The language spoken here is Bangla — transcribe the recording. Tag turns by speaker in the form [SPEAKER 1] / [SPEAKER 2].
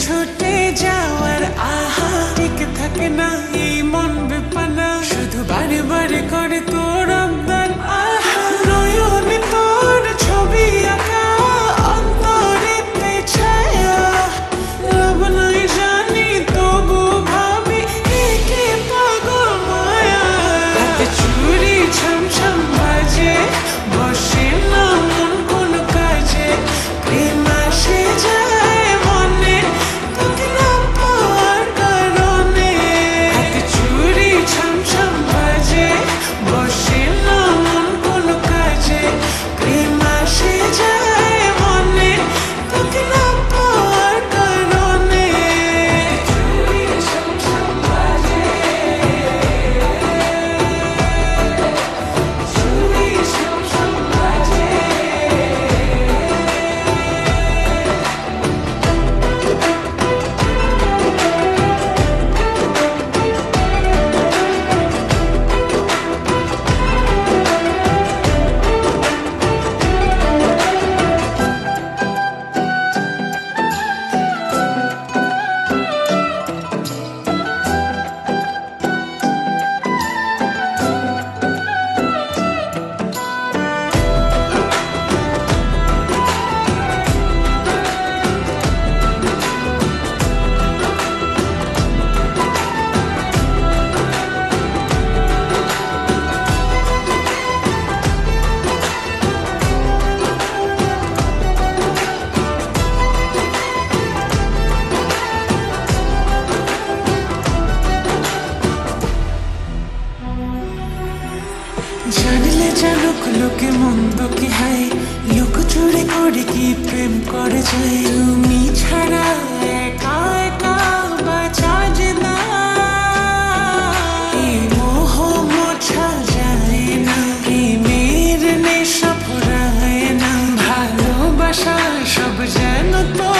[SPEAKER 1] ছুটে যাওয়ার আহা ঠিক থাকে না এই মন বেপানা শুধু বারে বারে করে তোর আবদার আহা নয়নে তোর ছবি আঁকা অন্তরেতে ছায়া রব নাই জানি তবু ভাবি একে পাগল মায়া হাতে চুড়ি ছমছম বাজে বসে না মন কোন কাজে প্রেম আসে যায় মনে তোকে না পাওয়ার কারণে হাতে চুড়ি ছমছম বাজে বসে না মন কোন কাজে প্রেম আসে যায় মনে তোকে না পাওয়ার কারণে চুড়ি ছমছম বাজে চুড়ি ছমছম বাজে জানলে জানুক লোকে মন্দ কি হায় লোক চুরি করে কি প্রেম করে যায় তুমি ছাড়া একা একা বাঁচা যে না এই মোহ মোছা যায় না প্রেমের নেশা ফুরায় না ভালোবাসা সব যেন তো